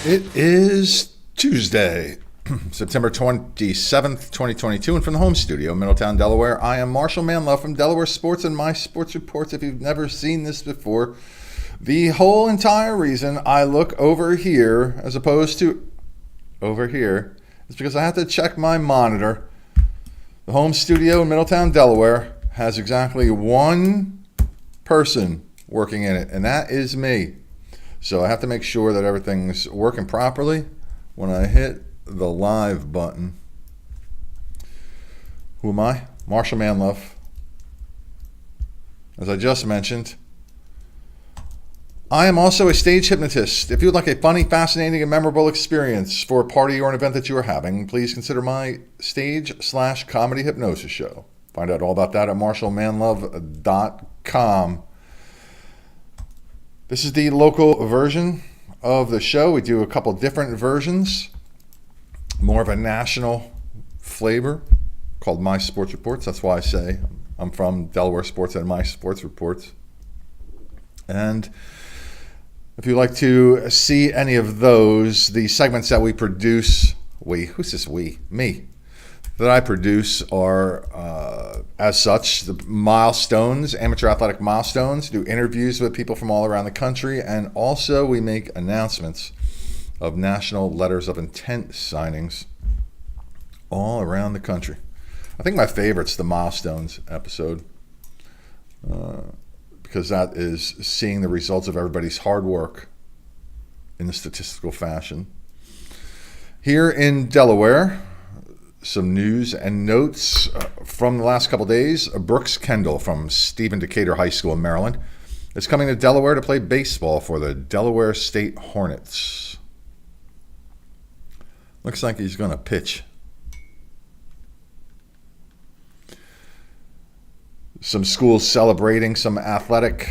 It is Tuesday, September 27th, 2022, and from the home studio in Middletown, Delaware, I am Marshal Manlove from Delaware Sports and my sports reports. If you've never seen this before, the whole entire reason I look over here as opposed to over here is because I have to check my monitor. The home studio in Middletown, Delaware has exactly one person working in it, and that is me. So I have to make sure that everything's working properly when I hit the live button. Who am I? Marshal Manlove. As I just mentioned, I am also a stage hypnotist. If you'd like a funny, fascinating, and memorable experience for a party or an event that you are having, please consider my stage/comedy hypnosis show. Find out all about that at marshalmanlove.com. This is the local version of the show. We do a couple different versions, more of a national flavor called My Sports Reports. That's why I say I'm from Delaware Sports and My Sports Reports. And if you'd like to see any of those, the segments that we produce, who's this we? Me. That I produce are, as such, the milestones, amateur athletic milestones, do interviews with people from all around the country, and also we make announcements of national letters of intent signings all around the country. I think my favorite's the milestones episode, because that is seeing the results of everybody's hard work in a statistical fashion. Here in Delaware, some news and notes from the last couple days. Brooks Kendall from Stephen Decatur High School in Maryland is coming to Delaware to play baseball for the Delaware State Hornets. Looks like he's going to pitch. Some schools celebrating some athletic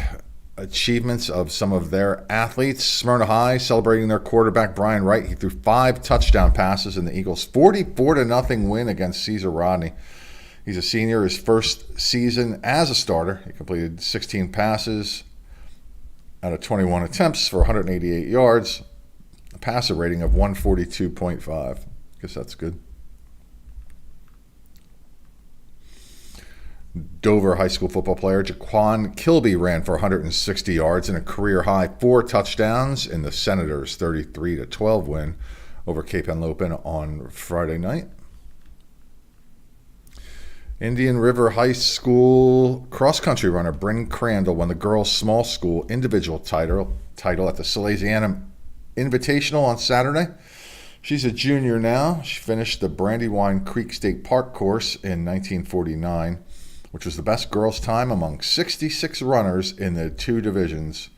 achievements of some of their athletes. Smyrna High celebrating their quarterback Brian Wright. He threw 5 touchdown passes in the Eagles' 44-0 win against Caesar Rodney. He's a senior, his first season as a starter. He completed 16 passes out of 21 attempts for 188 yards, a passer rating of 142.5. I guess that's good. Dover High School football player Jaquan Kilby ran for 160 yards and a career-high 4 touchdowns in the Senators' 33-12 win over Cape Henlopen on Friday night. Indian River High School cross-country runner Bryn Crandall won the girls' small school individual title at the Salesiana Invitational on Saturday. She's a junior now. She finished the Brandywine Creek State Park course in 1949. Which was the best girls' time among 66 runners in the 2 divisions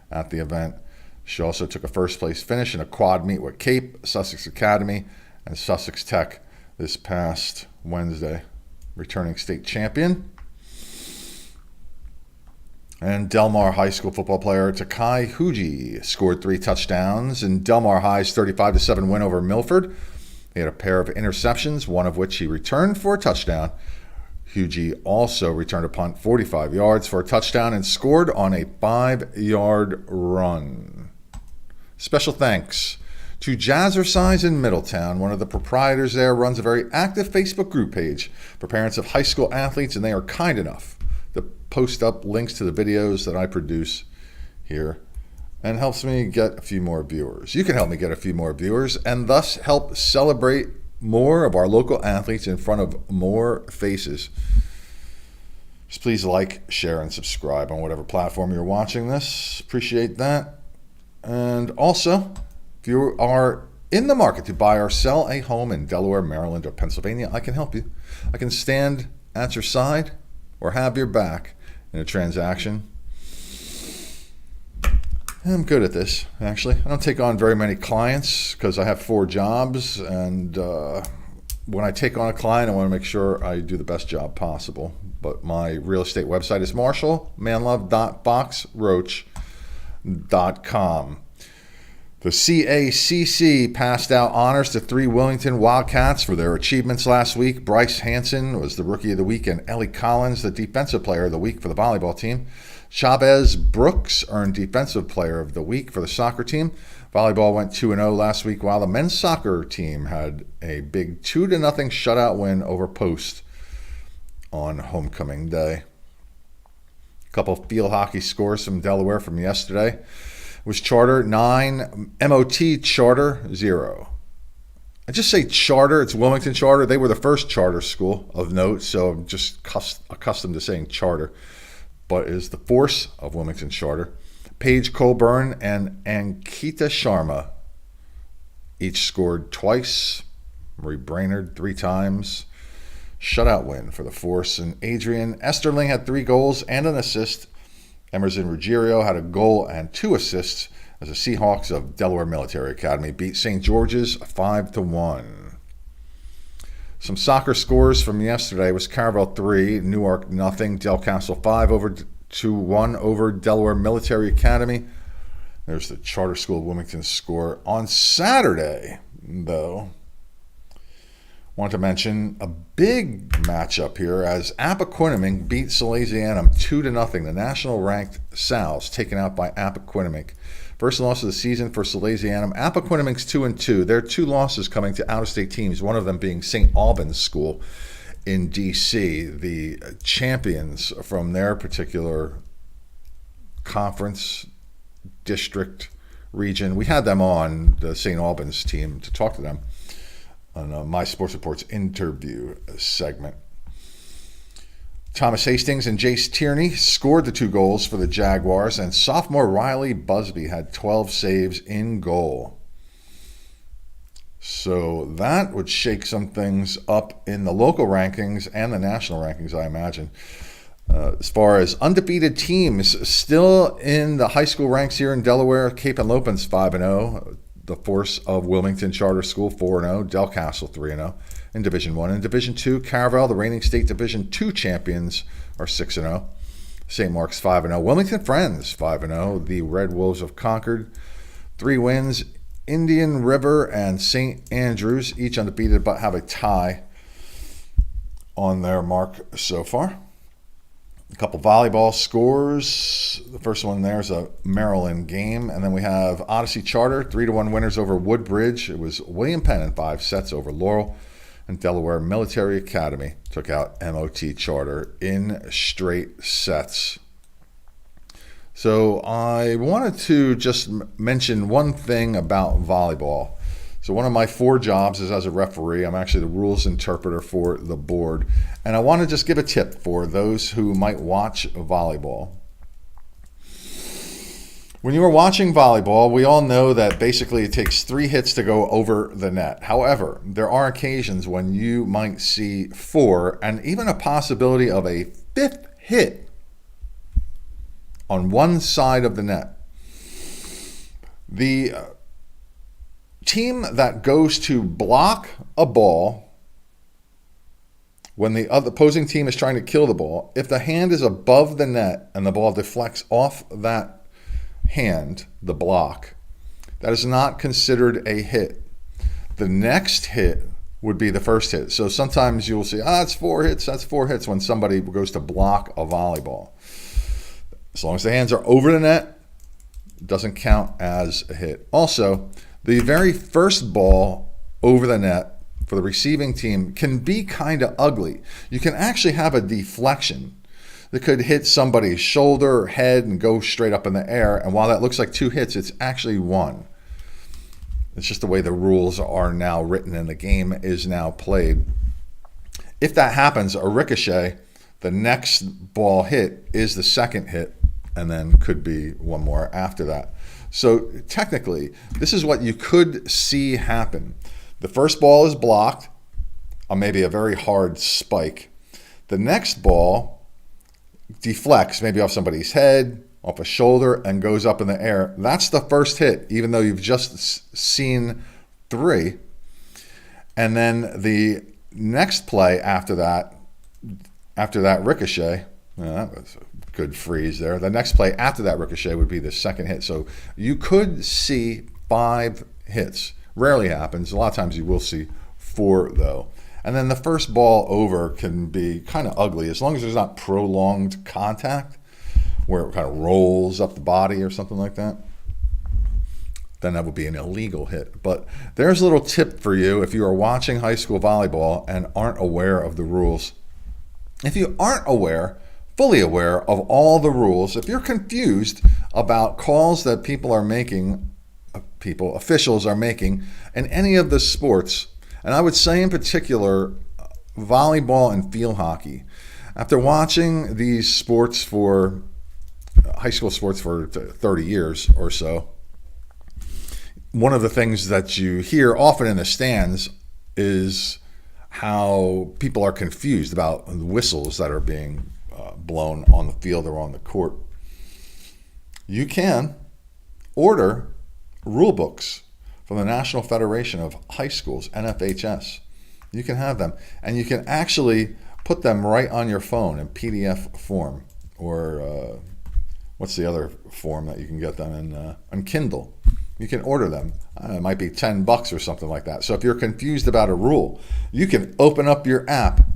at the event. She also took a first-place finish in a quad meet with Cape, Sussex Academy, and Sussex Tech this past Wednesday. Returning state champion. And Delmar High School football player Takai Huji scored 3 touchdowns in Delmar High's 35-7 win over Milford. He had a pair of interceptions, one of which he returned for a touchdown. Hugie also returned a punt 45 yards for a touchdown and scored on a 5-yard run. Special thanks to Jazzercise in Middletown. One of the proprietors there runs a very active Facebook group page for parents of high school athletes, and they are kind enough to post up links to the videos that I produce here and helps me get a few more viewers. You can help me get a few more viewers and thus help celebrate more of our local athletes in front of more faces. Just please like, share, and subscribe on whatever platform you're watching this. Appreciate that. And also, if you are in the market to buy or sell a home in Delaware, Maryland, or Pennsylvania, I can help you. I can stand at your side or have your back in a transaction. I'm good at this, actually. I don't take on very many clients because I have 4 jobs, and when I take on a client, I want to make sure I do the best job possible. But my real estate website is marshalmanlove.boxroach.com. The CACC passed out honors to 3 Wilmington Wildcats for their achievements last week. Bryce Hansen was the Rookie of the Week, and Ellie Collins, the Defensive Player of the Week for the volleyball team. Chavez Brooks earned Defensive Player of the Week for the soccer team. Volleyball went 2-0 last week, while the men's soccer team had a big 2-0 shutout win over Post on homecoming day. A couple field hockey scores from Delaware from yesterday. It was Charter 9, MOT Charter 0. I just say Charter, it's Wilmington Charter. They were the first charter school of note, so I'm just accustomed to saying Charter. But it is the Force of Wilmington Charter. Paige Colburn and Ankita Sharma each scored twice. Marie Brainerd 3 times. Shutout win for the Force. And Adrian Esterling had 3 goals and an assist. Emerson Ruggiero had a goal and 2 assists as the Seahawks of Delaware Military Academy beat St. George's 5-1. Some soccer scores from yesterday was Caravel 3, Newark 0, Del Castle 5-1 over Delaware Military Academy. There's the Charter School of Wilmington score. On Saturday, though, want to mention a big matchup here as Appoquinimink beat Salesianum 2-0. The national-ranked Sal's taken out by Appoquinimink. First loss of the season for Salesianum. Appoquinimink's 2-2. Their 2 losses coming to out-of-state teams, one of them being St. Albans School in D.C., the champions from their particular conference, district, region. We had them on the St. Albans team to talk to them on My Sports Report's interview segment. Thomas Hastings and Jace Tierney scored the 2 goals for the Jaguars, and sophomore Riley Busby had 12 saves in goal. So that would shake some things up in the local rankings and the national rankings, I imagine. As far as undefeated teams, still in the high school ranks here in Delaware, Cape and Lopin's 5-0. The Force of Wilmington Charter School 4-0, Del Castle 3-0 in Division 1. In Division 2, Caravel, the reigning state Division 2 champions, are 6-0. St. Mark's 5-0. Wilmington Friends 5-0. The Red Wolves of Concord 3 wins. Indian River and St. Andrews each undefeated but have a tie on their mark so far. A couple volleyball scores. The first one there is a Maryland game. And then we have Odyssey Charter, 3-1 winners over Woodbridge. It was William Penn in 5 sets over Laurel. And Delaware Military Academy took out MOT Charter in straight sets. So I wanted to just mention one thing about volleyball. So one of my 4 jobs is as a referee. I'm actually the rules interpreter for the board. And I want to just give a tip for those who might watch volleyball. When you are watching volleyball, we all know that basically it takes 3 hits to go over the net. However, there are occasions when you might see 4 and even a possibility of a 5th hit on one side of the net. The team that goes to block a ball when the opposing team is trying to kill the ball, if the hand is above the net and the ball deflects off that hand, the block, that is not considered a hit. The next hit would be the first hit. So sometimes you'll see, that's 4 hits, that's 4 hits when somebody goes to block a volleyball. As long as the hands are over the net, it doesn't count as a hit. Also, the very first ball over the net for the receiving team can be kind of ugly. You can actually have a deflection that could hit somebody's shoulder or head and go straight up in the air. And while that looks like 2 hits, it's actually 1. It's just the way the rules are now written and the game is now played. If that happens, a ricochet, the next ball hit is the second hit, and then could be one more after that. So technically, this is what you could see happen. The first ball is blocked on maybe a very hard spike. The next ball deflects maybe off somebody's head, off a shoulder, and goes up in the air. That's the first hit, even though you've just seen 3. And then the next play after that ricochet, that was a good freeze there. The next play after that ricochet would be the second hit. So you could see 5 hits. Rarely happens. A lot of times you will see 4, though. And then the first ball over can be kind of ugly as long as there's not prolonged contact where it kind of rolls up the body or something like that. Then that would be an illegal hit. But there's a little tip for you if you are watching high school volleyball and aren't aware of the rules. If you aren't fully aware of all the rules, if you're confused about calls that officials are making in any of the sports, and I would say in particular volleyball and field hockey, after watching these sports high school sports for 30 years or so, one of the things that you hear often in the stands is how people are confused about the whistles that are being blown on the field or on the court. You can order rule books from the National Federation of High Schools, NFHS. You can have them, and you can actually put them right on your phone in PDF form, or what's the other form that you can get them in? On Kindle. You can order them. It might be $10 or something like that. So if you're confused about a rule, you can open up your app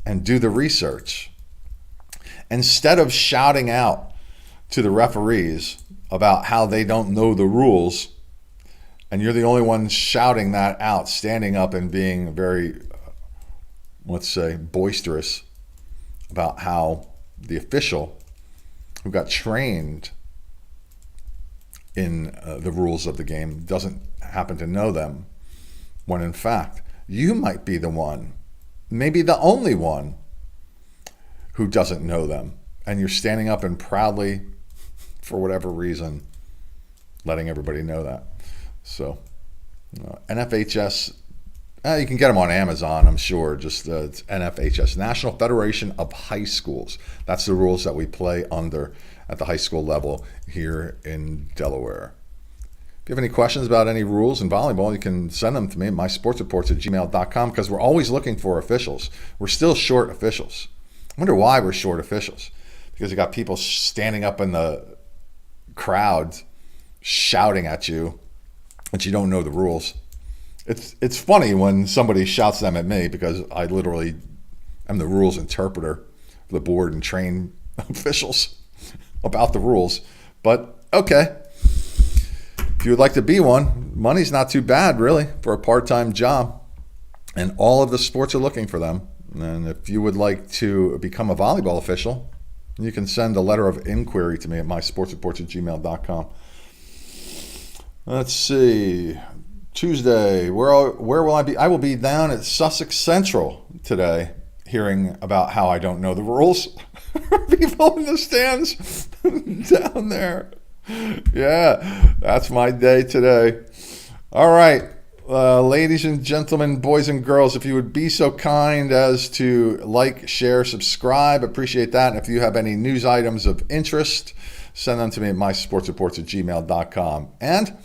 and do the research. Instead of shouting out to the referees about how they don't know the rules, and you're the only one shouting that out, standing up and being very, let's say, boisterous about how the official who got trained in the rules of the game doesn't happen to know them, when in fact you might be the one, maybe the only one, who doesn't know them, and you're standing up and proudly, for whatever reason, letting everybody know that. So NFHS, you can get them on Amazon, I'm sure. Just it's NFHS, National Federation of High Schools. That's the rules that we play under at the high school level here in Delaware. If you have any questions about any rules in volleyball, you can send them to me at mysportsreports@gmail.com, because we're always looking for officials. We're still short officials. I wonder why we're short officials. Because you got people standing up in the crowd shouting at you, but you don't know the rules. It's funny when somebody shouts them at me, because I literally am the rules interpreter for the board and train officials about the rules. But okay, if you would like to be one, money's not too bad really for a part-time job, and all of the sports are looking for them. And if you would like to become a volleyball official, you can send a letter of inquiry to me at mysportsreports@gmail.com. Let's see. Tuesday, where will I be? I will be down at Sussex Central today, hearing about how I don't know the rules. People in the stands down there. Yeah, that's my day today. All right, ladies and gentlemen, boys and girls, if you would be so kind as to like, share, subscribe, appreciate that. And if you have any news items of interest, send them to me at mysportsreports@gmail.com. And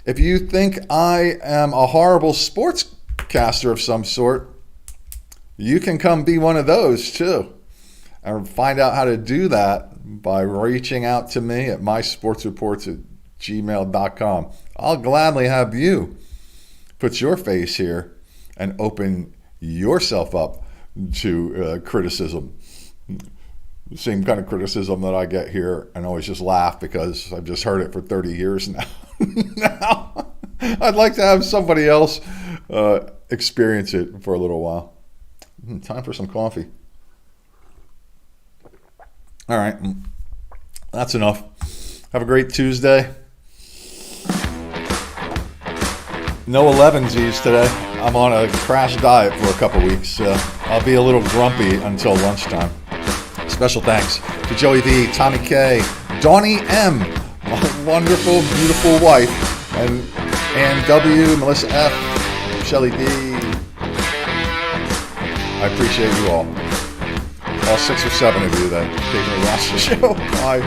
if you think I am a horrible sportscaster of some sort, you can come be one of those too. And find out how to do that by reaching out to me at mysportsreports@gmail.com. I'll gladly have you put your face here and open yourself up to criticism. The same kind of criticism that I get here, and always just laugh because I've just heard it for 30 years now. Now, I'd like to have somebody else experience it for a little while. Time for some coffee. All right, that's enough. Have a great Tuesday. No 11Zs today. I'm on a crash diet for a couple weeks, so I'll be a little grumpy until lunchtime. Special thanks to Joey V, Tommy K, Donnie M, my wonderful, beautiful wife, and Ann W, Melissa F, Shelly D. I appreciate you all. All 6 or 7 of you that occasionally watch the show. Bye.